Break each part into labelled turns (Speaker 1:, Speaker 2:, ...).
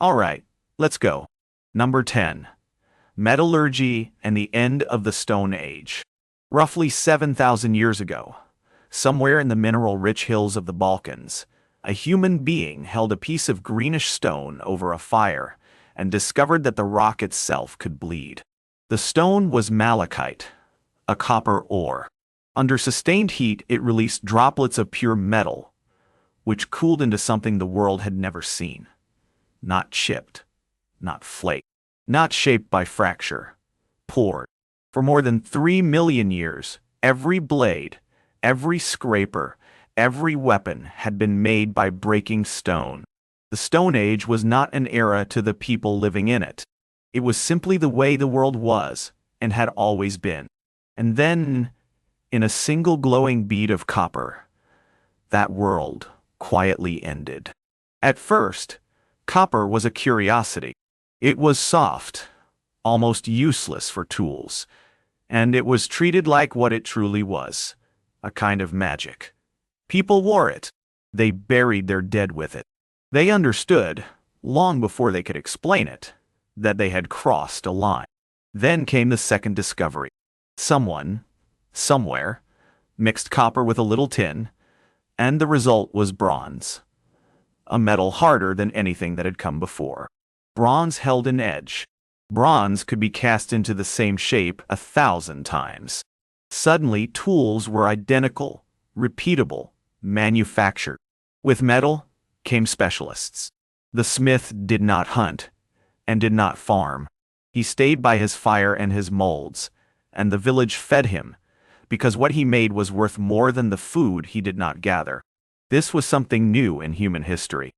Speaker 1: Alright, let's go. Number 10. Metallurgy and the End of the Stone Age. Roughly 7,000 years ago, somewhere in the mineral-rich hills of the Balkans, a human being held a piece of greenish stone over a fire and discovered that the rock itself could bleed. The stone was malachite, a copper ore. Under sustained heat, it released droplets of pure metal, which cooled into something the world had never seen. Not chipped, not flaked, not shaped by fracture, poured. For more than 3 million years, every blade, every scraper, every weapon had been made by breaking stone. The Stone Age was not an era to the people living in it. It was simply the way the world was and had always been. And then, in a single glowing bead of copper, that world quietly ended. At first, copper was a curiosity. It was soft, almost useless for tools, and it was treated like what it truly was, a kind of magic. People wore it. They buried their dead with it. They understood, long before they could explain it, that they had crossed a line. Then came the second discovery. Someone, somewhere, mixed copper with a little tin, and the result was bronze. A metal harder than anything that had come before. Bronze held an edge. Bronze could be cast into the same shape 1,000 times. Suddenly, tools were identical, repeatable, manufactured. With metal came specialists. The smith did not hunt and did not farm. He stayed by his fire and his molds, and the village fed him, because what he made was worth more than the food he did not gather. This was something new in human history.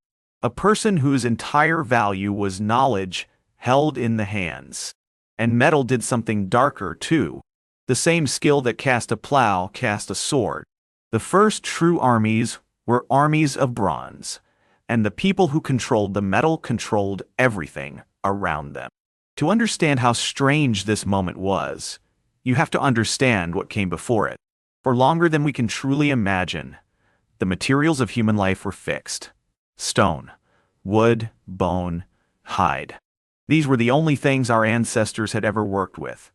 Speaker 1: A person whose entire value was knowledge held in the hands. And metal did something darker too. The same skill that cast a plow cast a sword. The first true armies were armies of bronze, and the people who controlled the metal controlled everything around them. To understand how strange this moment was, you have to understand what came before it. For longer than we can truly imagine, the materials of human life were fixed. Stone, wood, bone, hide. These were the only things our ancestors had ever worked with,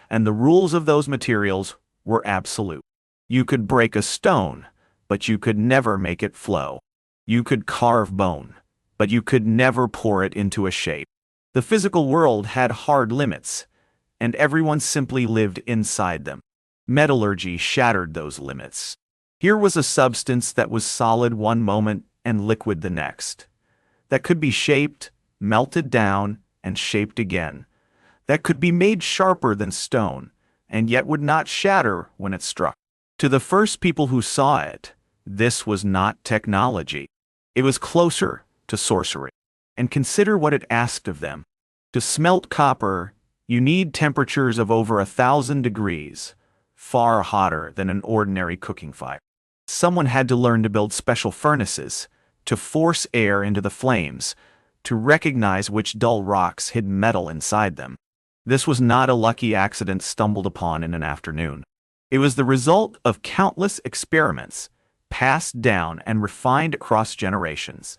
Speaker 1: and the rules of those materials were absolute. You could break a stone, but you could never make it flow. You could carve bone, but you could never pour it into a shape. The physical world had hard limits, and everyone simply lived inside them. Metallurgy shattered those limits. Here was a substance that was solid one moment and liquid the next, that could be shaped, melted down, and shaped again, that could be made sharper than stone, and yet would not shatter when it struck. To the first people who saw it, this was not technology. It was closer to sorcery. And consider what it asked of them. To smelt copper, you need temperatures of over 1,000 degrees, far hotter than an ordinary cooking fire. Someone had to learn to build special furnaces, to force air into the flames, to recognize which dull rocks hid metal inside them. This was not a lucky accident stumbled upon in an afternoon. It was the result of countless experiments, passed down and refined across generations,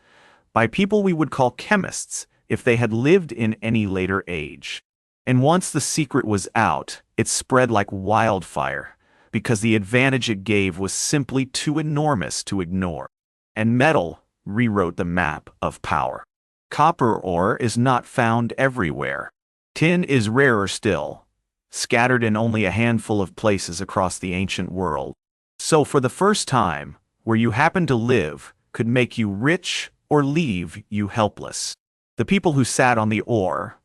Speaker 1: by people we would call chemists if they had lived in any later age. And once the secret was out, it spread like wildfire, because the advantage it gave was simply too enormous to ignore. And metal rewrote the map of power. Copper ore is not found everywhere. Tin is rarer still, scattered in only a handful of places across the ancient world. So for the first time, where you happen to live could make you rich or leave you helpless. The people who sat on the ore,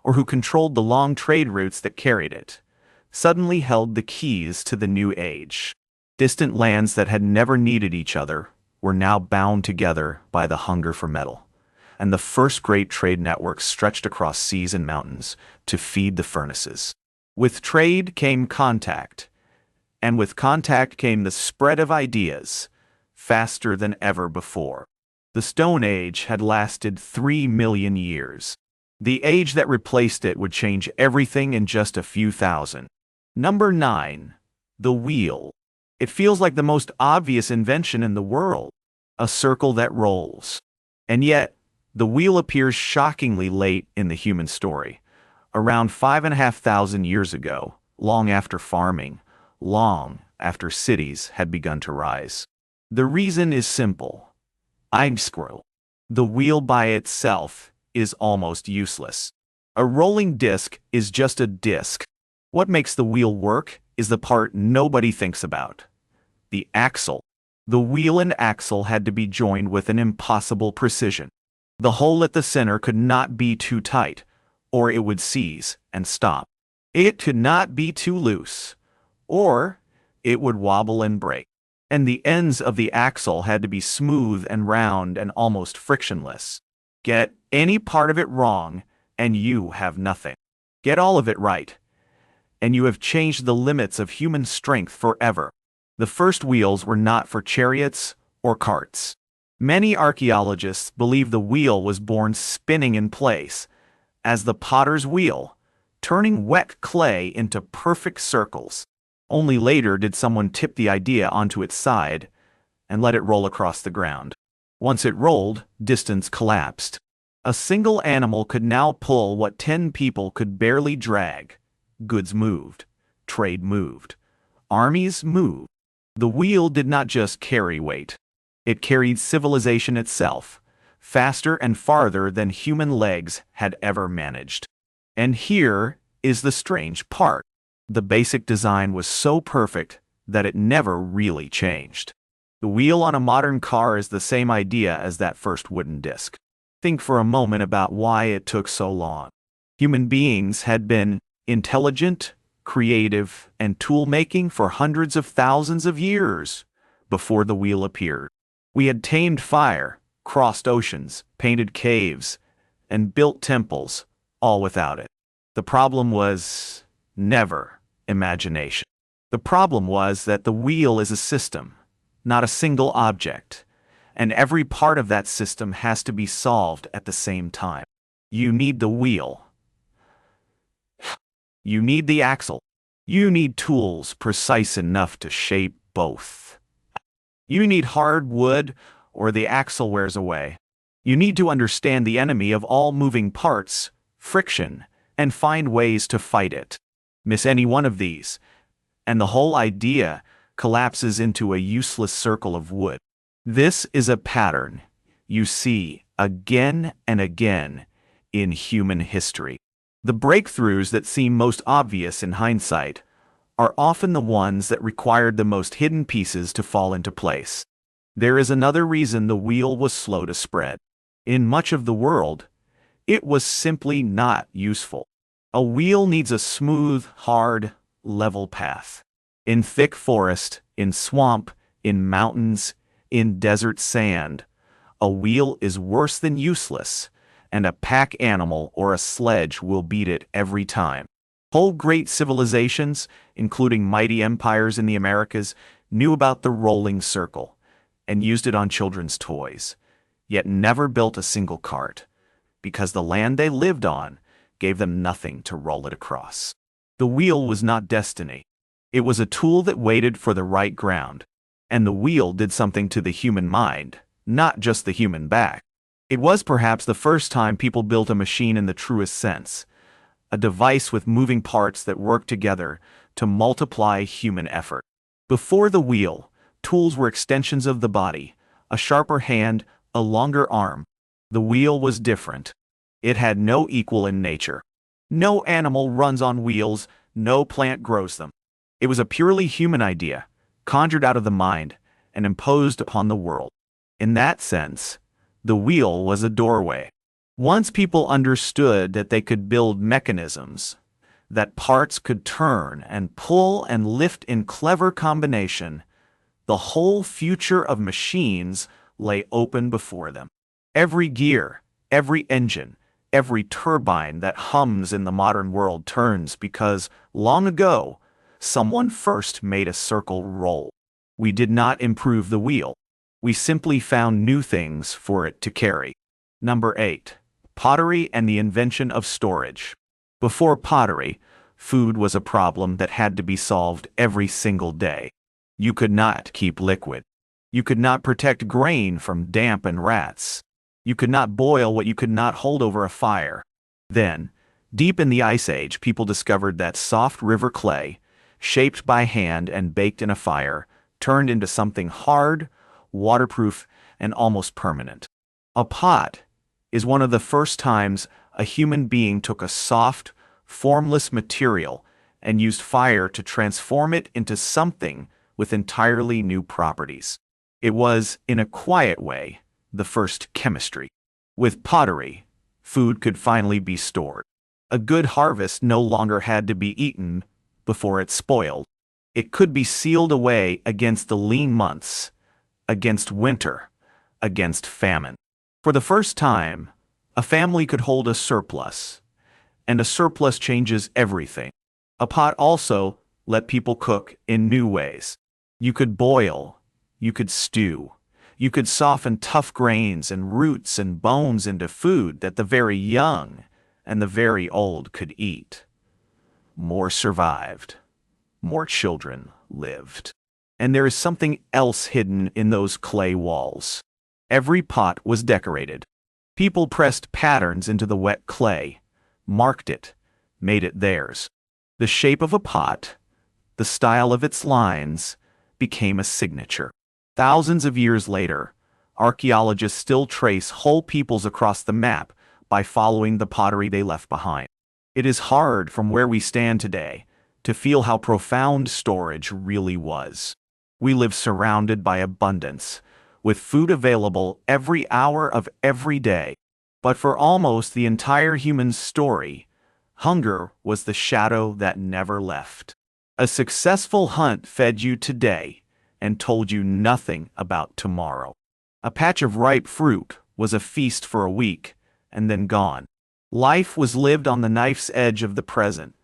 Speaker 1: or who controlled the long trade routes that carried it, suddenly held the keys to the new age. Distant lands that had never needed each other were now bound together by the hunger for metal, and the first great trade networks stretched across seas and mountains to feed the furnaces. With trade came contact, and with contact came the spread of ideas, faster than ever before. The Stone Age had lasted 3 million years. The age that replaced it would change everything in just a few thousand. Number 9. The wheel. It feels like the most obvious invention in the world. A circle that rolls. And yet, The wheel appears shockingly late in the human story, around 5,500 years ago, long after farming, long after cities had begun to rise. The reason is simple. Squirrel. The wheel by itself is almost useless. A rolling disc is just a disc. What makes the wheel work is the part nobody thinks about. The axle. The wheel and axle had to be joined with an impossible precision. The hole at the center could not be too tight, or it would seize and stop. It could not be too loose, or it would wobble and break. And the ends of the axle had to be smooth and round and almost frictionless. Get any part of it wrong, and you have nothing. Get all of it right, and you have changed the limits of human strength forever. The first wheels were not for chariots or carts. Many archaeologists believe the wheel was born spinning in place, as the potter's wheel, turning wet clay into perfect circles. Only later did someone tip the idea onto its side and let it roll across the ground. Once it rolled, distance collapsed. A single animal could now pull what 10 people could barely drag. Goods moved. Trade moved. Armies moved. The wheel did not just carry weight. It carried civilization itself, faster and farther than human legs had ever managed. And here is the strange part. The basic design was so perfect that it never really changed. The wheel on a modern car is the same idea as that first wooden disc. Think for a moment about why it took so long. Human beings had been intelligent, creative, and tool-making for hundreds of thousands of years before the wheel appeared. We had tamed fire, crossed oceans, painted caves, and built temples, all without it. The problem was never imagination. The problem was that the wheel is a system, not a single object, and every part of that system has to be solved at the same time. You need the wheel. You need the axle. You need tools precise enough to shape both. You need hard wood, or the axle wears away. You need to understand the enemy of all moving parts, friction, and find ways to fight it. Miss any one of these, and the whole idea collapses into a useless circle of wood. This is a pattern you see again and again in human history. The breakthroughs that seem most obvious in hindsight are often the ones that required the most hidden pieces to fall into place. There is another reason the wheel was slow to spread. In much of the world, it was simply not useful. A wheel needs a smooth, hard, level path. In thick forest, in swamp, in mountains, in desert sand, a wheel is worse than useless, and a pack animal or a sledge will beat it every time. Whole great civilizations, including mighty empires in the Americas, knew about the rolling circle and used it on children's toys, yet never built a single cart, because the land they lived on gave them nothing to roll it across. The wheel was not destiny. It was a tool that waited for the right ground, and the wheel did something to the human mind, not just the human back. It was perhaps the first time people built a machine in the truest sense, a device with moving parts that worked together to multiply human effort. Before the wheel, tools were extensions of the body, a sharper hand, a longer arm. The wheel was different. It had no equal in nature. No animal runs on wheels, no plant grows them. It was a purely human idea, conjured out of the mind and imposed upon the world. In that sense, the wheel was a doorway. Once people understood that they could build mechanisms, that parts could turn and pull and lift in clever combination, the whole future of machines lay open before them. Every gear, every engine, every turbine that hums in the modern world turns because, long ago, someone first made a circle roll. We did not improve the wheel. We simply found new things for it to carry. Number 8. Pottery and the invention of storage. Before pottery, food was a problem that had to be solved every single day. You could not keep liquid. You could not protect grain from damp and rats. You could not boil what you could not hold over a fire. Then, deep in the Ice Age, people discovered that soft river clay, shaped by hand and baked in a fire, turned into something hard, waterproof, and almost permanent. A pot is one of the first times a human being took a soft, formless material and used fire to transform it into something with entirely new properties. It was, in a quiet way, the first chemistry. With pottery, food could finally be stored. A good harvest no longer had to be eaten before it spoiled. It could be sealed away against the lean months, against winter, against famine. For the first time, a family could hold a surplus, and a surplus changes everything. A pot also let people cook in new ways. You could boil, you could stew, you could soften tough grains and roots and bones into food that the very young and the very old could eat. More survived. More children lived. And there is something else hidden in those clay walls. Every pot was decorated. People pressed patterns into the wet clay, marked it, made it theirs. The shape of a pot, the style of its lines, became a signature. Thousands of years later, archaeologists still trace whole peoples across the map by following the pottery they left behind. It is hard from where we stand today to feel how profound storage really was. We live surrounded by abundance, with food available every hour of every day. But for almost the entire human story, hunger was the shadow that never left. A successful hunt fed you today and told you nothing about tomorrow. A patch of ripe fruit was a feast for a week and then gone. Life was lived on the knife's edge of the present,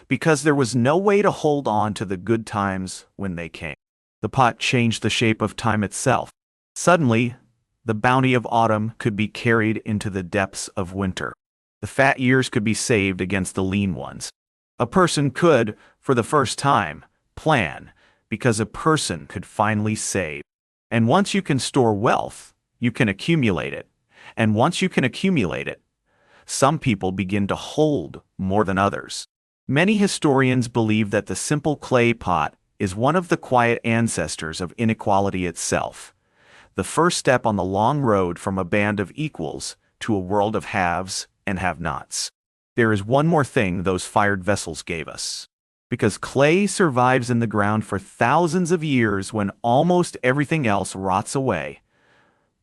Speaker 1: because there was no way to hold on to the good times when they came. The pot changed the shape of time itself. Suddenly, the bounty of autumn could be carried into the depths of winter. The fat years could be saved against the lean ones. A person could, for the first time, plan, because a person could finally save. And once you can store wealth, you can accumulate it. And once you can accumulate it, some people begin to hold more than others. Many historians believe that the simple clay pot is one of the quiet ancestors of inequality itself, the first step on the long road from a band of equals to a world of haves and have-nots. There is one more thing those fired vessels gave us. Because clay survives in the ground for thousands of years when almost everything else rots away,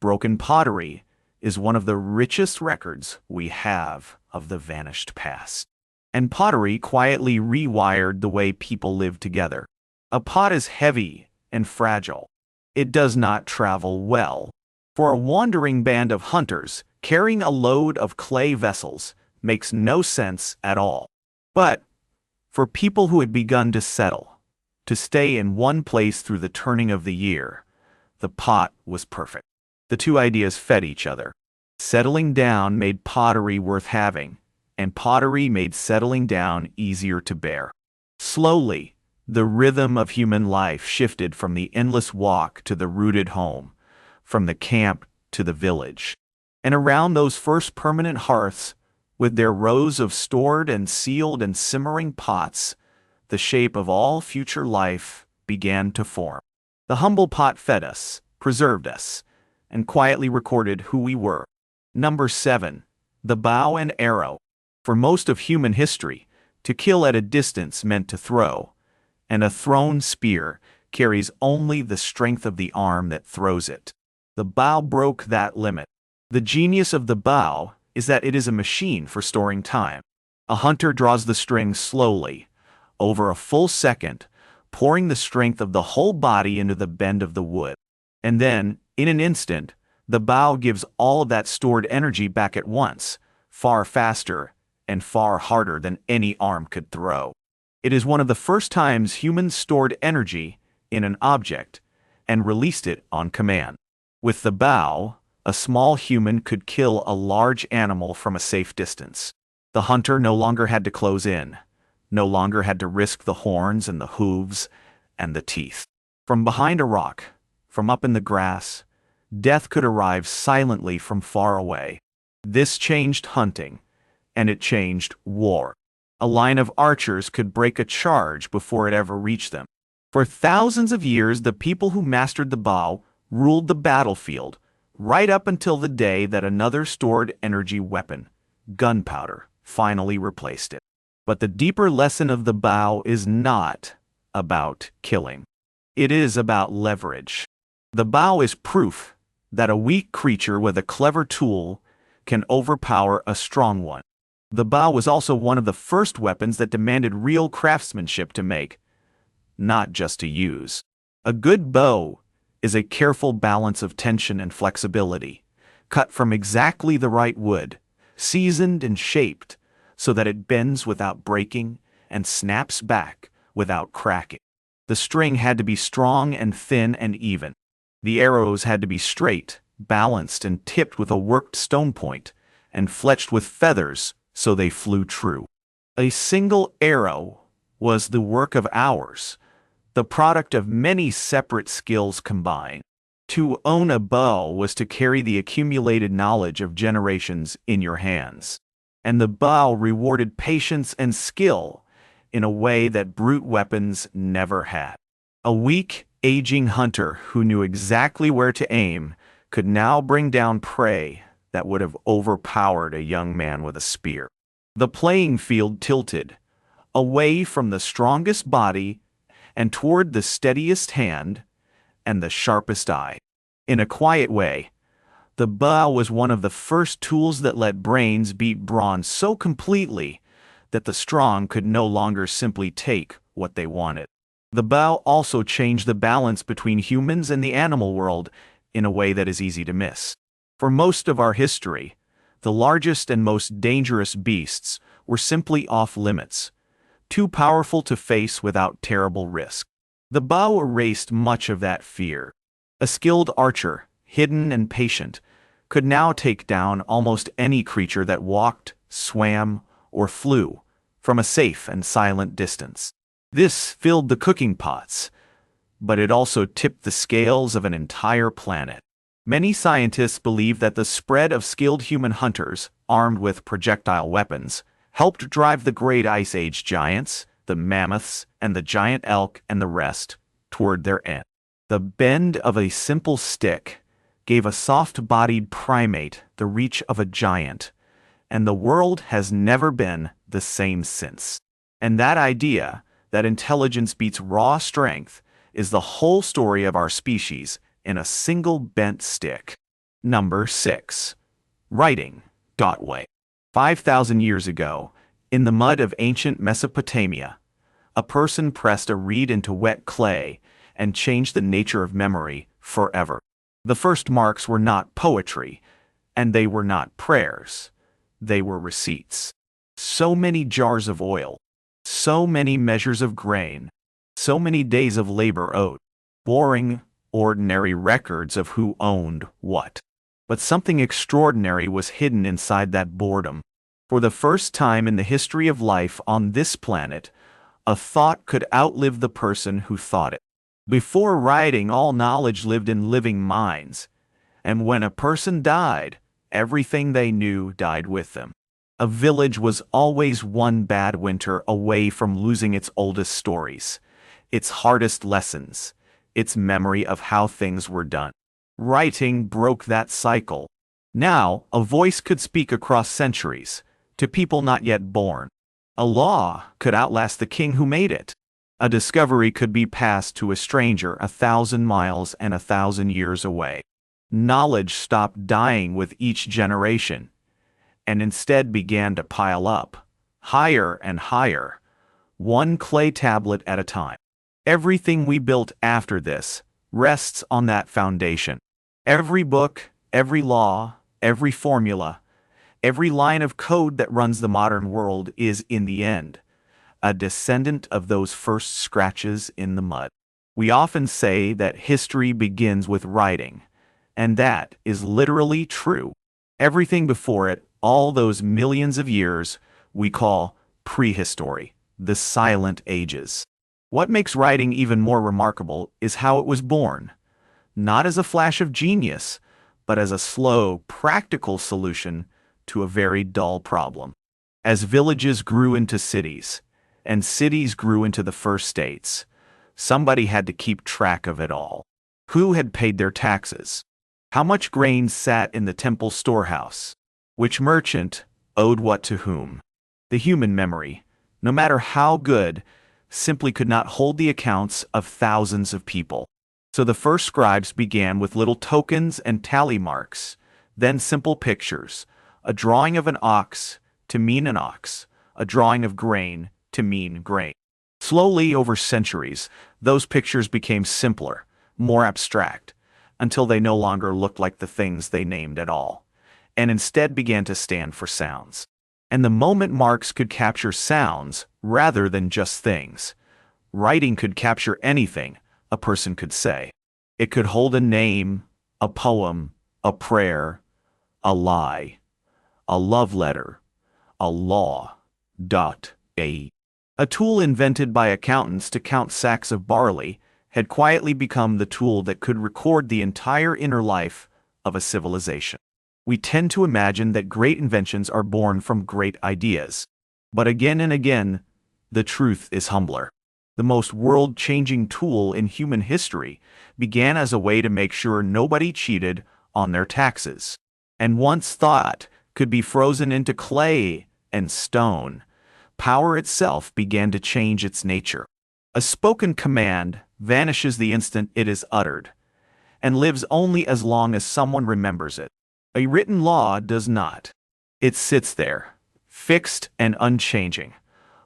Speaker 1: broken pottery is one of the richest records we have of the vanished past. And pottery quietly rewired the way people live together. A pot is heavy and fragile. It does not travel well. For a wandering band of hunters, carrying a load of clay vessels makes no sense at all. But for people who had begun to settle, to stay in one place through the turning of the year, the pot was perfect. The two ideas fed each other. Settling down made pottery worth having, and pottery made settling down easier to bear. Slowly, the rhythm of human life shifted from the endless walk to the rooted home, from the camp to the village. And around those first permanent hearths, with their rows of stored and sealed and simmering pots, the shape of all future life began to form. The humble pot fed us, preserved us, and quietly recorded who we were. Number 7. The bow and arrow. For most of human history, to kill at a distance meant to throw, and a thrown spear carries only the strength of the arm that throws it. The bow broke that limit. The genius of the bow is that it is a machine for storing time. A hunter draws the string slowly, over a full second, pouring the strength of the whole body into the bend of the wood. And then, in an instant, the bow gives all of that stored energy back at once, far faster and far harder than any arm could throw. It is one of the first times humans stored energy in an object and released it on command. With the bow, a small human could kill a large animal from a safe distance. The hunter no longer had to close in, no longer had to risk the horns and the hooves and the teeth. From behind a rock, from up in the grass, Death could arrive silently from far away. This changed hunting, and it changed war. A line of archers could break a charge before it ever reached them. For thousands of years, the people who mastered the bow ruled the battlefield, right up until the day that another stored energy weapon, gunpowder, finally replaced it. But the deeper lesson of the bow is not about killing. It is about leverage. The bow is proof that a weak creature with a clever tool can overpower a strong one. The bow was also one of the first weapons that demanded real craftsmanship to make, not just to use. A good bow is a careful balance of tension and flexibility, cut from exactly the right wood, seasoned and shaped so that it bends without breaking and snaps back without cracking. The string had to be strong and thin and even. The arrows had to be straight, balanced, and tipped with a worked stone point, and fletched with feathers so they flew true. A single arrow was the work of hours, the product of many separate skills combined. To own a bow was to carry the accumulated knowledge of generations in your hands. And the bow rewarded patience and skill in a way that brute weapons never had. A weak, aging hunter who knew exactly where to aim could now bring down prey that would have overpowered a young man with a spear. The playing field tilted, away from the strongest body and toward the steadiest hand and the sharpest eye. In a quiet way, the bow was one of the first tools that let brains beat brawn so completely that the strong could no longer simply take what they wanted. The bow also changed the balance between humans and the animal world in a way that is easy to miss. For most of our history, the largest and most dangerous beasts were simply off limits, too powerful to face without terrible risk. The bow erased much of that fear. A skilled archer, hidden and patient, could now take down almost any creature that walked, swam, or flew from a safe and silent distance. This filled the cooking pots, but it also tipped the scales of an entire planet. Many scientists believe that the spread of skilled human hunters, armed with projectile weapons, helped drive the great Ice Age giants, the mammoths, and the giant elk and the rest, toward their end. The bend of a simple stick gave a soft-bodied primate the reach of a giant, and the world has never been the same since. And that idea, that intelligence beats raw strength, is the whole story of our species in a single bent stick. Number 6. Writing. Way. 5,000 years ago, in the mud of ancient Mesopotamia, a person pressed a reed into wet clay and changed the nature of memory forever. The first marks were not poetry, and they were not prayers. They were receipts. So many jars of oil, so many measures of grain, so many days of labor owed. Boring, ordinary records of who owned what. But something extraordinary was hidden inside that boredom. For the first time in the history of life on this planet, a thought could outlive the person who thought it. Before writing, all knowledge lived in living minds, and when a person died, everything they knew died with them. A village was always one bad winter away from losing its oldest stories, its hardest lessons, its memory of how things were done. Writing broke that cycle. Now, a voice could speak across centuries, to people not yet born. A law could outlast the king who made it. A discovery could be passed to a stranger 1,000 miles and 1,000 years away. Knowledge stopped dying with each generation, and instead began to pile up, higher and higher, one clay tablet at a time. Everything we built after this rests on that foundation. Every book, every law, every formula, every line of code that runs the modern world is, in the end, a descendant of those first scratches in the mud. We often say that history begins with writing, and that is literally true. Everything before it, all those millions of years, we call prehistory, the silent ages. What makes writing even more remarkable is how it was born. Not as a flash of genius, but as a slow, practical solution to a very dull problem. As villages grew into cities, and cities grew into the first states, somebody had to keep track of it all. Who had paid their taxes? How much grain sat in the temple storehouse? Which merchant owed what to whom? The human memory, no matter how good, simply could not hold the accounts of thousands of people. So the first scribes began with little tokens and tally marks, then simple pictures, a drawing of an ox to mean an ox, a drawing of grain to mean grain. Slowly, over centuries, those pictures became simpler, more abstract, until they no longer looked like the things they named at all, and instead began to stand for sounds. And the moment marks could capture sounds rather than just things, writing could capture anything a person could say. It could hold a name, a poem, a prayer, a lie, a love letter, a law, a tool invented by accountants to count sacks of barley had quietly become the tool that could record the entire inner life of a civilization. We tend to imagine that great inventions are born from great ideas. But again and again, the truth is humbler. The most world-changing tool in human history began as a way to make sure nobody cheated on their taxes. And once thought could be frozen into clay and stone, power itself began to change its nature. A spoken command vanishes the instant it is uttered, and lives only as long as someone remembers it. A written law does not. It sits there, fixed and unchanging.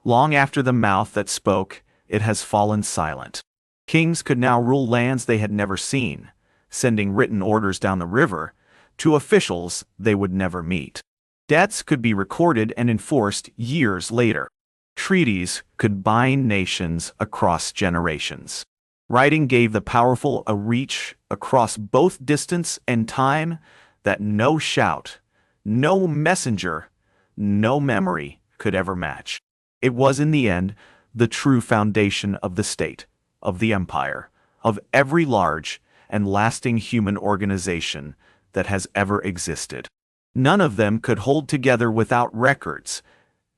Speaker 1: Long after the mouth that spoke, it has fallen silent. Kings could now rule lands they had never seen, sending written orders down the river to officials they would never meet. Debts could be recorded and enforced years later. Treaties could bind nations across generations. Writing gave the powerful a reach across both distance and time that no shout, no messenger, no memory could ever match. It was in the end the true foundation of the state, of the empire, of every large and lasting human organization that has ever existed. None of them could hold together without records,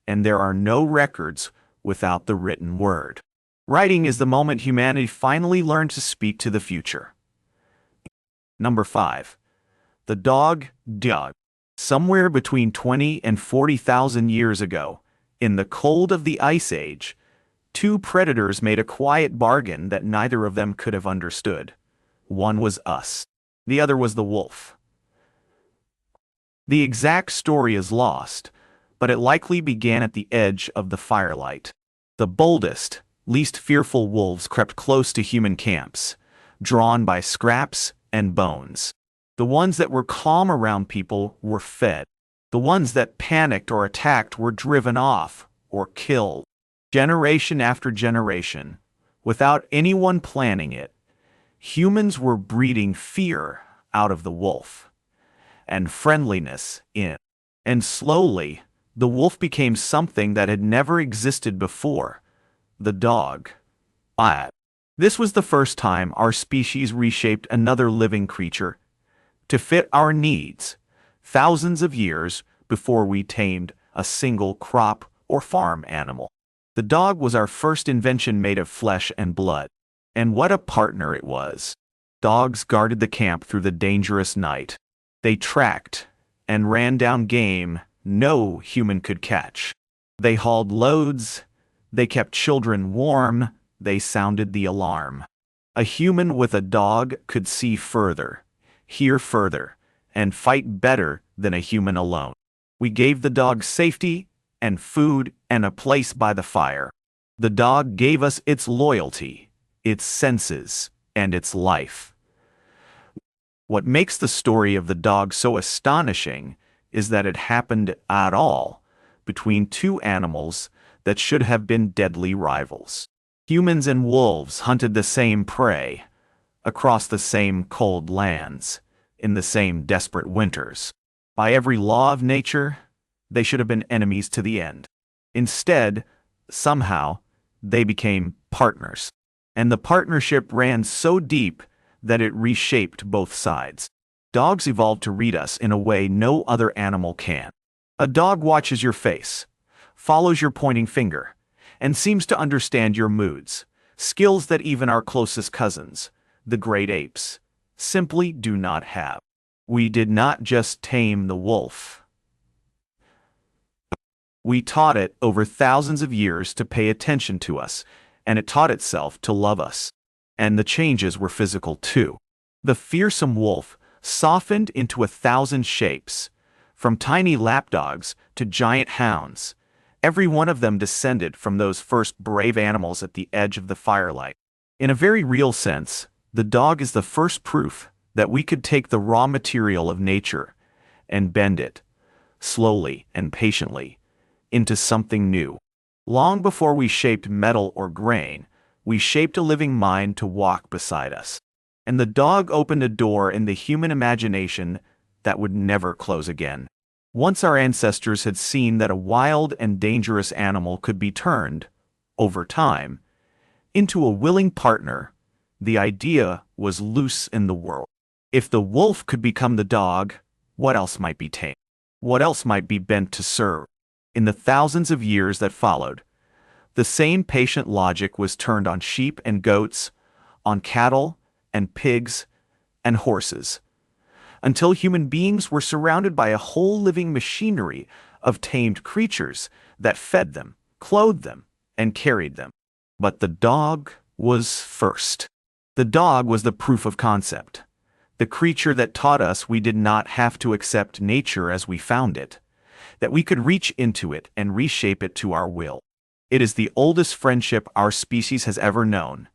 Speaker 1: and there are no records without the written word. Writing is the moment humanity finally learned to speak to the future. Number 5. The dog. Somewhere between 20 and 40,000 years ago, in the cold of the Ice Age, two predators made a quiet bargain that neither of them could have understood. One was us. The other was the wolf. The exact story is lost, but it likely began at the edge of the firelight. The boldest, least fearful wolves crept close to human camps, drawn by scraps and bones. The ones that were calm around people were fed. The ones that panicked or attacked were driven off or killed. Generation after generation, without anyone planning it, humans were breeding fear out of the wolf and friendliness in. And slowly, the wolf became something that had never existed before, the dog. This was the first time our species reshaped another living creature to fit our needs, thousands of years before we tamed a single crop or farm animal. The dog was our first invention made of flesh and blood. And what a partner it was. Dogs guarded the camp through the dangerous night. They tracked and ran down game no human could catch. They hauled loads, they kept children warm, they sounded the alarm. A human with a dog could see further, hear further, and fight better than a human alone. We gave the dog safety and food and a place by the fire. The dog gave us its loyalty, its senses, and its life. What makes the story of the dog so astonishing is that it happened at all between two animals that should have been deadly rivals. Humans and wolves hunted the same prey, across the same cold lands, in the same desperate winters. By every law of nature, they should have been enemies to the end. Instead, somehow, they became partners. And the partnership ran so deep that it reshaped both sides. Dogs evolved to read us in a way no other animal can. A dog watches your face, follows your pointing finger, and seems to understand your moods, skills that even our closest cousins, the great apes, simply do not have. We did not just tame the wolf. We taught it over thousands of years to pay attention to us, and it taught itself to love us. And the changes were physical too. The fearsome wolf softened into 1,000 shapes, from tiny lapdogs to giant hounds. Every one of them descended from those first brave animals at the edge of the firelight. In a very real sense, the dog is the first proof that we could take the raw material of nature and bend it, slowly and patiently, into something new. Long before we shaped metal or grain, we shaped a living mind to walk beside us. And the dog opened a door in the human imagination that would never close again. Once our ancestors had seen that a wild and dangerous animal could be turned, over time, into a willing partner, the idea was loose in the world. If the wolf could become the dog, what else might be tamed? What else might be bent to serve? In the thousands of years that followed, the same patient logic was turned on sheep and goats, on cattle and pigs and horses, until human beings were surrounded by a whole living machinery of tamed creatures that fed them, clothed them, and carried them. But the dog was first. The dog was the proof of concept, the creature that taught us we did not have to accept nature as we found it, that we could reach into it and reshape it to our will. It is the oldest friendship our species has ever known,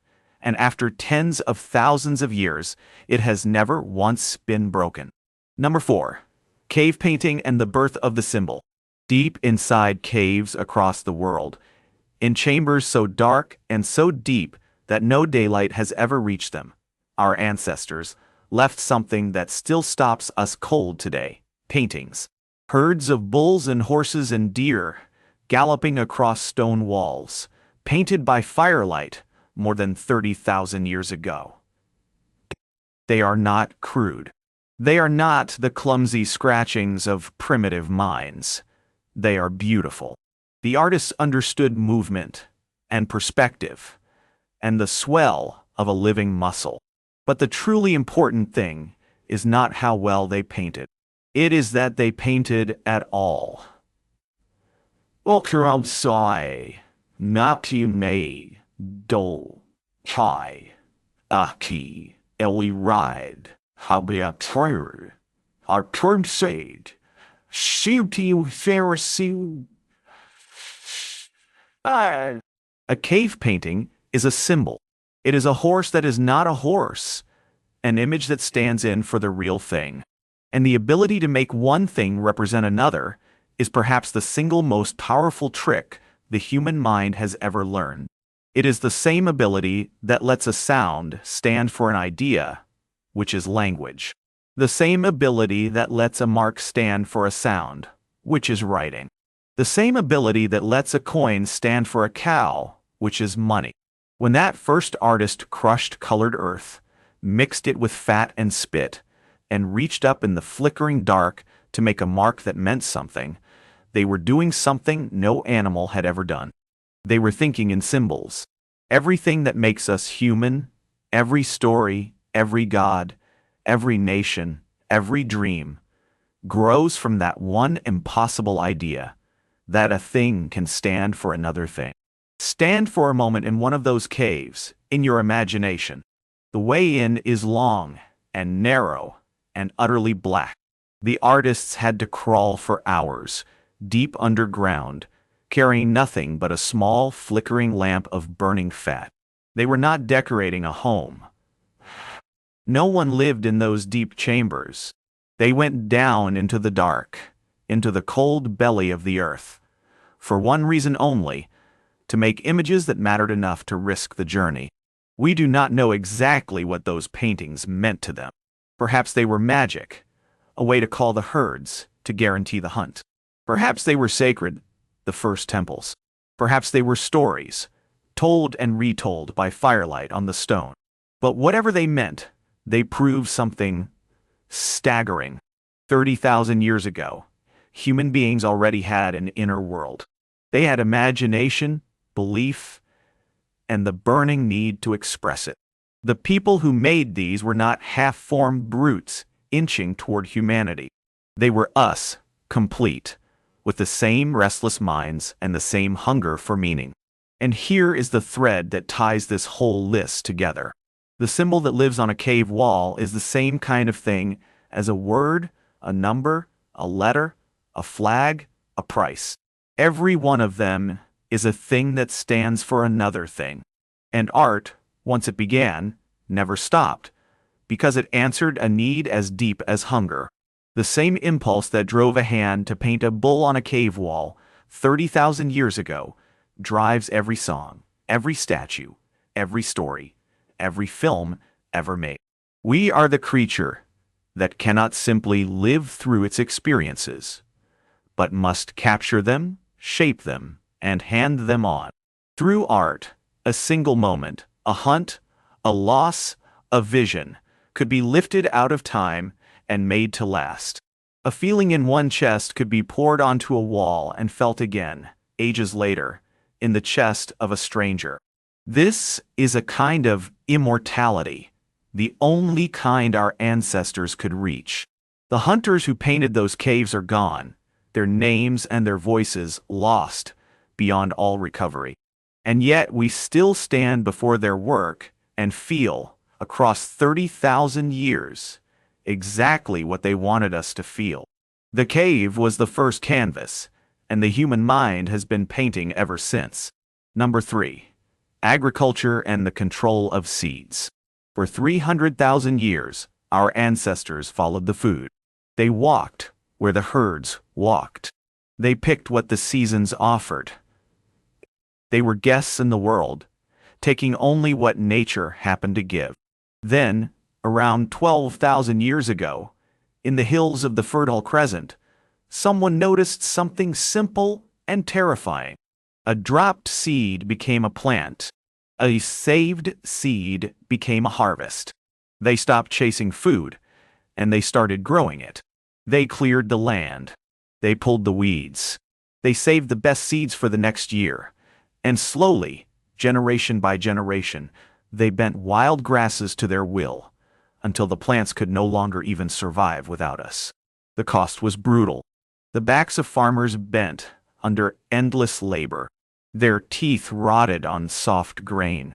Speaker 1: and after tens of thousands of years, it has never once been broken. Number 4. Cave painting and the birth of the symbol. Deep inside caves across the world, in chambers so dark and so deep that no daylight has ever reached them, our ancestors left something that still stops us cold today: paintings. Herds of bulls and horses and deer galloping across stone walls, painted by firelight more than 30,000 years ago. They are not crude. They are not the clumsy scratchings of primitive minds. They are beautiful. The artists understood movement and perspective and the swell of a living muscle. But the truly important thing is not how well they painted. It is that they painted at all. Okramsai, Nati May, Do, Chai, Aki, Eli Ride, Habiatur, Artur Said, Shooty Pharisee. A cave painting is a symbol. It is a horse that is not a horse, an image that stands in for the real thing. And the ability to make one thing represent another is perhaps the single most powerful trick the human mind has ever learned. It is the same ability that lets a sound stand for an idea, which is language. The same ability that lets a mark stand for a sound, which is writing. The same ability that lets a coin stand for a cow, which is money. When that first artist crushed colored earth, mixed it with fat and spit, and reached up in the flickering dark to make a mark that meant something, they were doing something no animal had ever done. They were thinking in symbols. Everything that makes us human, every story, every god, every nation, every dream, grows from that one impossible idea, that a thing can stand for another thing. Stand for a moment in one of those caves, in your imagination. The way in is long and narrow and utterly black. The artists had to crawl for hours, deep underground, carrying nothing but a small, flickering lamp of burning fat. They were not decorating a home. No one lived in those deep chambers. They went down into the dark, into the cold belly of the earth, for one reason only: to make images that mattered enough to risk the journey. We do not know exactly what those paintings meant to them. Perhaps they were magic, a way to call the herds, to guarantee the hunt. Perhaps they were sacred, the first temples. Perhaps they were stories, told and retold by firelight on the stone. But whatever they meant, they proved something Staggering. 30,000 years ago, human beings already had an inner world. They had imagination, belief, and the burning need to express it. The people who made these were not half-formed brutes inching toward humanity. They were us, complete, with the same restless minds and the same hunger for meaning. And here is the thread that ties this whole list together. The symbol that lives on a cave wall is the same kind of thing as a word, a number, a letter, a flag, a price. Every one of them is a thing that stands for another thing. And art, once it began, never stopped, because it answered a need as deep as hunger. The same impulse that drove a hand to paint a bull on a cave wall 30,000 years ago drives every song, every statue, every story, every film ever made. We are the creature that cannot simply live through its experiences, but must capture them, shape them, and hand them on. Through art, a single moment, a hunt, a loss, a vision, could be lifted out of time and made to last. A feeling in one chest could be poured onto a wall and felt again, ages later, in the chest of a stranger. This is a kind of immortality, the only kind our ancestors could reach. The hunters who painted those caves are gone, their names and their voices lost beyond all recovery. And yet we still stand before their work and feel, across 30,000 years, exactly what they wanted us to feel. The cave was the first canvas, and the human mind has been painting ever since. Number 3. Agriculture and the control of seeds. For 300,000 years, our ancestors followed the food. They walked where the herds walked. They picked what the seasons offered. They were guests in the world, taking only what nature happened to give. Then, around 12,000 years ago, in the hills of the Fertile Crescent, someone noticed something simple and terrifying. A dropped seed became a plant. A saved seed became a harvest. They stopped chasing food, and they started growing it. They cleared the land. They pulled the weeds. They saved the best seeds for the next year. And slowly, generation by generation, they bent wild grasses to their will, until the plants could no longer even survive without us. The cost was brutal. The backs of farmers bent under endless labor. Their teeth rotted on soft grain.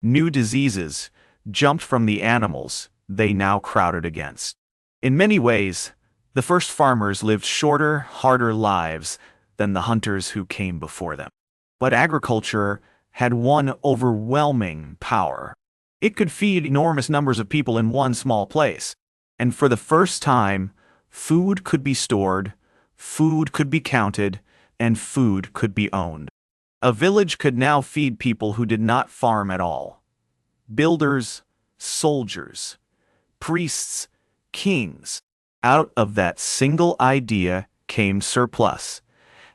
Speaker 1: New diseases jumped from the animals they now crowded against. In many ways, the first farmers lived shorter, harder lives than the hunters who came before them. But agriculture had one overwhelming power. It could feed enormous numbers of people in one small place. And for the first time, food could be stored, food could be counted, and food could be owned. A village could now feed people who did not farm at all. Builders, soldiers, priests, kings. Out of that single idea came surplus.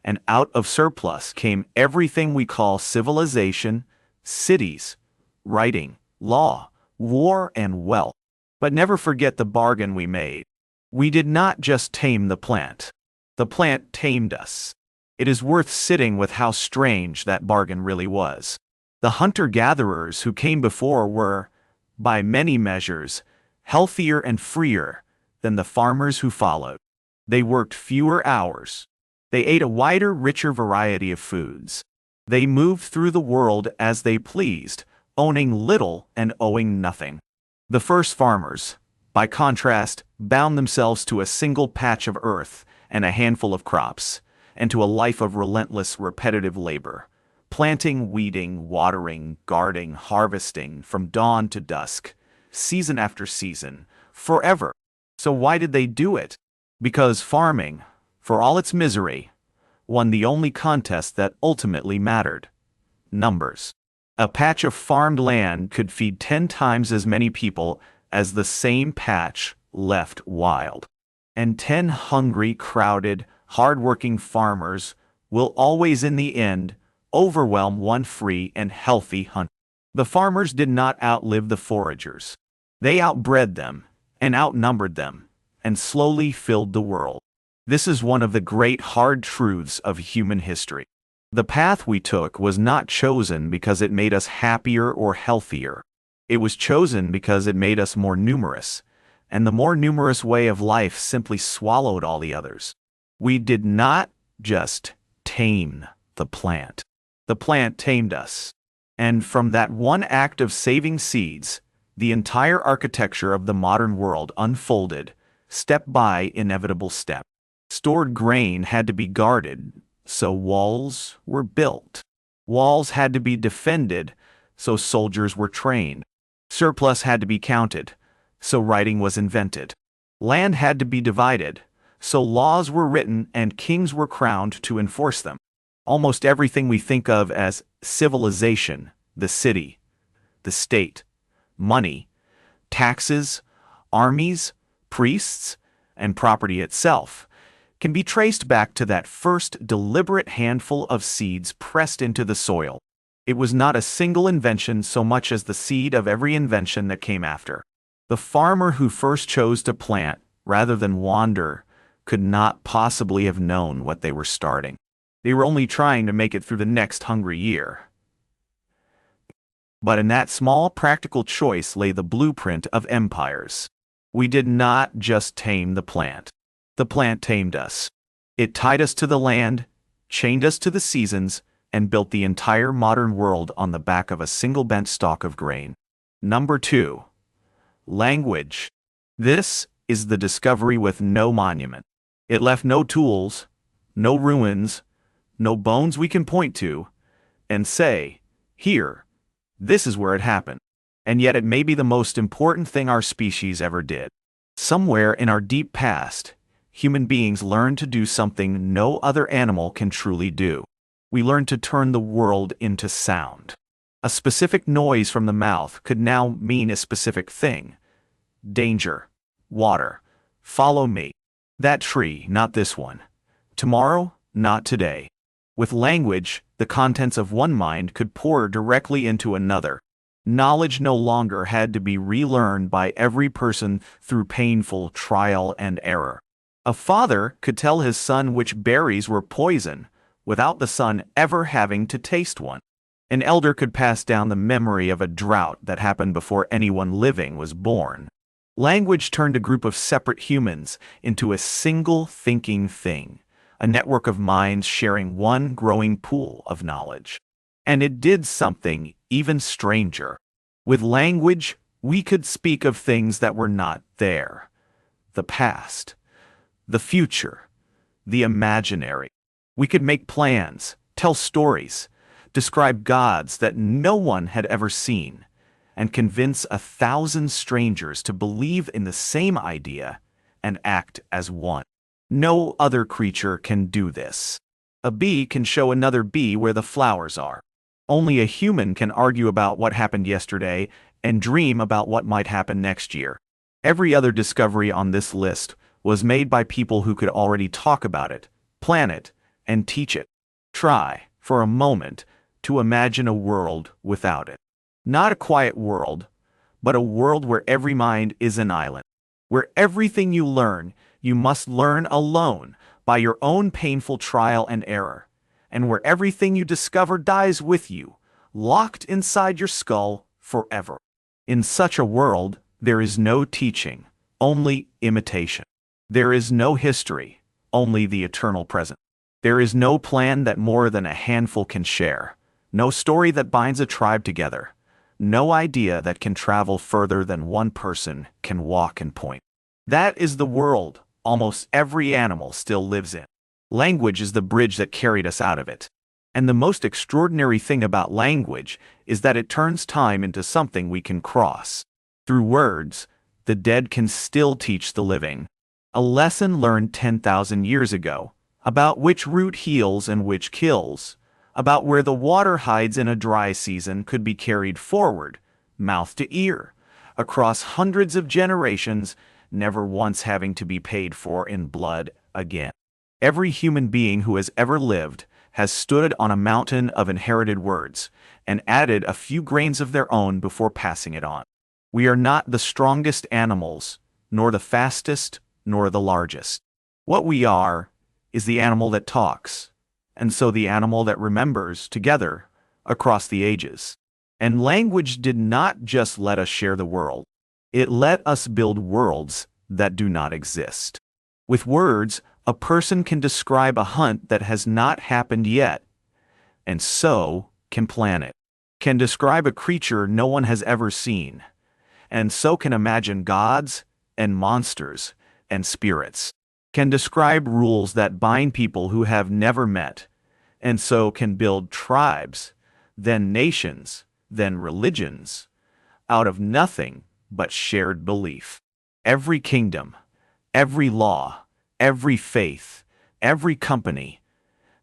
Speaker 1: And out of surplus came everything we call civilization, cities, writing, law, war, and wealth. But never forget the bargain we made. We did not just tame the plant. The plant tamed us. It is worth sitting with how strange that bargain really was. The hunter-gatherers who came before were, by many measures, healthier and freer than the farmers who followed. They worked fewer hours. They ate a wider, richer variety of foods. They moved through the world as they pleased, owning little and owing nothing. The first farmers, by contrast, bound themselves to a single patch of earth and a handful of crops, and to a life of relentless, repetitive labor, planting, weeding, watering, guarding, harvesting, from dawn to dusk, season after season, forever. So why did they do it? Because farming, for all its misery, won the only contest that ultimately mattered: numbers. A patch of farmed land could feed 10 times as many people as the same patch left wild. And 10 hungry, crowded, hard-working farmers will always in the end overwhelm one free and healthy hunter. The farmers did not outlive the foragers. They outbred them and outnumbered them, and slowly filled the world. This is one of the great hard truths of human history. The path we took was not chosen because it made us happier or healthier. It was chosen because it made us more numerous, and the more numerous way of life simply swallowed all the others. We did not just tame the plant. The plant tamed us. And from that one act of saving seeds, the entire architecture of the modern world unfolded, step by inevitable step. Stored grain had to be guarded, so walls were built. Walls had to be defended, so soldiers were trained. Surplus had to be counted, so writing was invented. Land had to be divided, so laws were written and kings were crowned to enforce them. Almost everything we think of as civilization, the city, the state, money, taxes, armies, priests, and property itself, can be traced back to that first deliberate handful of seeds pressed into the soil. It was not a single invention so much as the seed of every invention that came after. The farmer who first chose to plant rather than wander could not possibly have known what they were starting. They were only trying to make it through the next hungry year. But in that small practical choice lay the blueprint of empires. We did not just tame the plant. The plant tamed us. It tied us to the land, chained us to the seasons, and built the entire modern world on the back of a single bent stalk of grain. Number 2. Language. This is the discovery with no monument. It left no tools, no ruins, no bones we can point to and say, here, this is where it happened. And yet it may be the most important thing our species ever did. Somewhere in our deep past, human beings learned to do something no other animal can truly do. We learned to turn the world into sound. A specific noise from the mouth could now mean a specific thing. Danger. Water. Follow me. That tree, not this one. Tomorrow, not today. With language, the contents of one mind could pour directly into another. Knowledge no longer had to be relearned by every person through painful trial and error. A father could tell his son which berries were poison without the son ever having to taste one. An elder could pass down the memory of a drought that happened before anyone living was born. Language turned a group of separate humans into a single thinking thing, a network of minds sharing one growing pool of knowledge. And it did something even stranger. With language, we could speak of things that were not there. The past, the future, the imaginary. We could make plans, tell stories, describe gods that no one had ever seen, and convince 1,000 strangers to believe in the same idea and act as one. No other creature can do this. A bee can show another bee where the flowers are. Only a human can argue about what happened yesterday and dream about what might happen next year. Every other discovery on this list was made by people who could already talk about it, plan it, and teach it. Try, for a moment, to imagine a world without it. Not a quiet world, but a world where every mind is an island. Where everything you learn, you must learn alone by your own painful trial and error, and where everything you discover dies with you, locked inside your skull forever. In such a world, there is no teaching, only imitation. There is no history, only the eternal present. There is no plan that more than a handful can share, no story that binds a tribe together, no idea that can travel further than one person can walk and point. That is the world almost every animal still lives in. Language is the bridge that carried us out of it. And the most extraordinary thing about language is that it turns time into something we can cross. Through words, the dead can still teach the living. A lesson learned 10,000 years ago, about which root heals and which kills, about where the water hides in a dry season could be carried forward, mouth to ear, across hundreds of generations, never once having to be paid for in blood again. Every human being who has ever lived has stood on a mountain of inherited words and added a few grains of their own before passing it on. We are not the strongest animals, nor the fastest, nor the largest. What we are is the animal that talks, and so the animal that remembers together across the ages. And language did not just let us share the world. It let us build worlds that do not exist. With words, a person can describe a hunt that has not happened yet, and so can plan it. Can describe a creature no one has ever seen, and so can imagine gods and monsters and spirits. Can describe rules that bind people who have never met, and so can build tribes, then nations, then religions, out of nothing but shared belief. Every kingdom, every law, every faith, every company,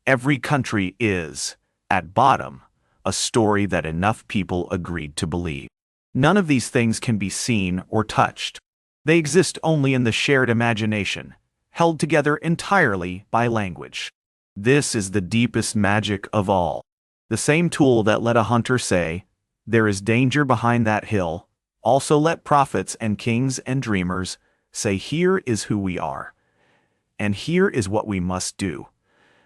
Speaker 1: every country is, at bottom, a story that enough people agreed to believe. None of these things can be seen or touched. They exist only in the shared imagination, held together entirely by language. This is the deepest magic of all. The same tool that let a hunter say, "There is danger behind that hill," also let prophets and kings and dreamers say, "Here is who we are, and here is what we must do,"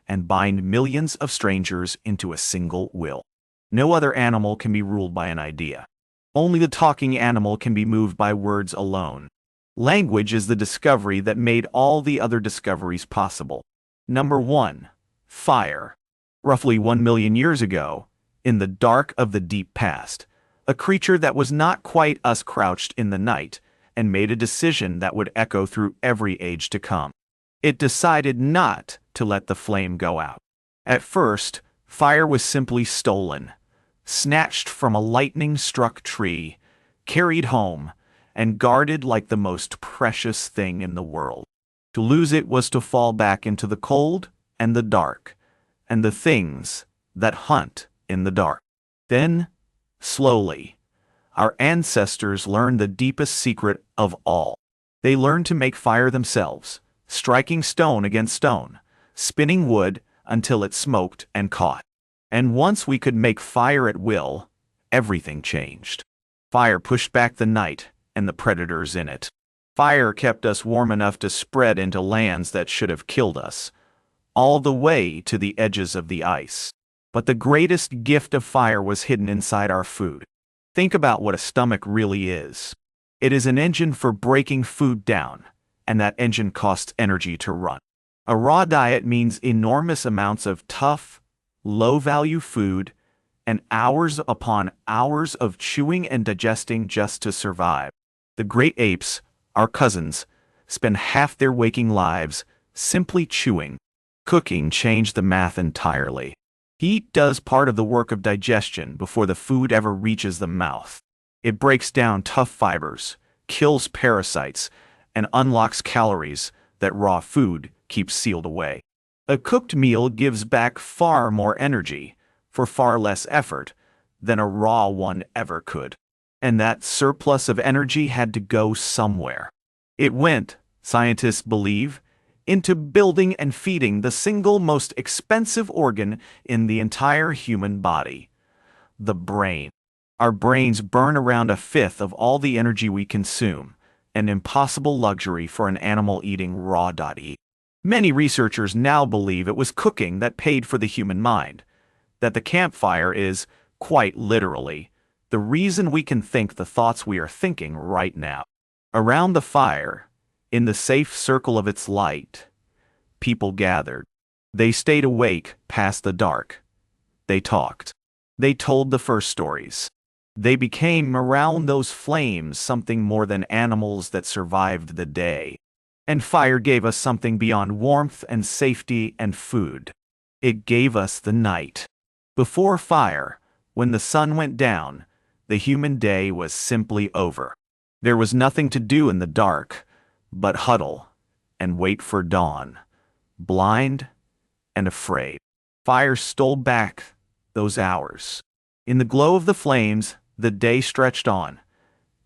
Speaker 1: and bind millions of strangers into a single will. No other animal can be ruled by an idea. Only the talking animal can be moved by words alone. Language is the discovery that made all the other discoveries possible. Number 1. Fire. Roughly 1 million years ago, in the dark of the deep past, a creature that was not quite us crouched in the night and made a decision that would echo through every age to come. It decided not to let the flame go out. At first, fire was simply stolen, snatched from a lightning-struck tree, carried home, and guarded like the most precious thing in the world. To lose it was to fall back into the cold and the dark, and the things that hunt in the dark. Then, slowly, our ancestors learned the deepest secret of all. They learned to make fire themselves, striking stone against stone, spinning wood until it smoked and caught. And once we could make fire at will, everything changed. Fire pushed back the night and the predators in it. Fire kept us warm enough to spread into lands that should have killed us, all the way to the edges of the ice. But the greatest gift of fire was hidden inside our food. Think about what a stomach really is. It is an engine for breaking food down, and that engine costs energy to run. A raw diet means enormous amounts of tough, low-value food, and hours upon hours of chewing and digesting just to survive. The great apes, our cousins, spend half their waking lives simply chewing. Cooking changed the math entirely. Heat does part of the work of digestion before the food ever reaches the mouth. It breaks down tough fibers, kills parasites, and unlocks calories that raw food keeps sealed away. A cooked meal gives back far more energy for far less effort than a raw one ever could. And that surplus of energy had to go somewhere. It went, scientists believe, into building and feeding the single most expensive organ in the entire human body, the brain. Our brains burn around a fifth of all the energy we consume, an impossible luxury for an animal eating raw.eat. Many researchers now believe it was cooking that paid for the human mind, that the campfire is, quite literally, the reason we can think the thoughts we are thinking right now. Around the fire, in the safe circle of its light, people gathered. They stayed awake past the dark. They talked. They told the first stories. They became, around those flames, something more than animals that survived the day. And fire gave us something beyond warmth and safety and food. It gave us the night. Before fire, when the sun went down, the human day was simply over. There was nothing to do in the dark but huddle and wait for dawn, blind and afraid. Fire stole back those hours. In the glow of the flames, the day stretched on,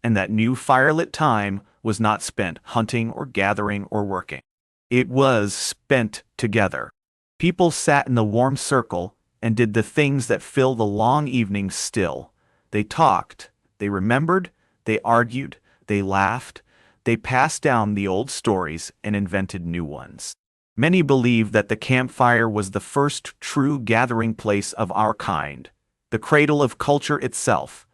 Speaker 1: and that new firelit time was not spent hunting or gathering or working. It was spent together. People sat in the warm circle and did the things that fill the long evenings still. They talked, they remembered, they argued, they laughed, They passed down the old stories and invented new ones. Many believe that the campfire was the first true gathering place of our kind, the cradle of culture itself,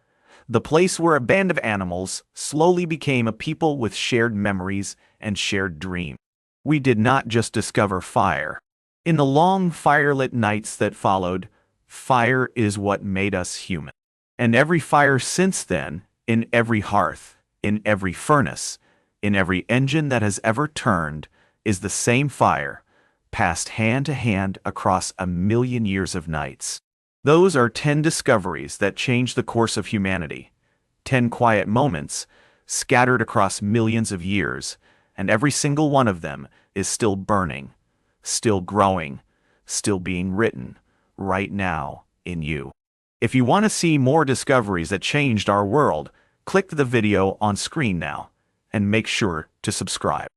Speaker 1: the place where a band of animals slowly became a people with shared memories and shared dreams. We did not just discover fire. In the long firelit nights that followed, fire is what made us human. And every fire since then, in every hearth, in every furnace, in every engine that has ever turned, is the same fire, passed hand to hand across 1,000,000 years of nights. Those are 10 discoveries that changed the course of humanity. 10 quiet moments, scattered across millions of years, and every single one of them is still burning, still growing, still being written, right now, in you. If you want to see more discoveries that changed our world, click the video on screen now, and make sure to subscribe.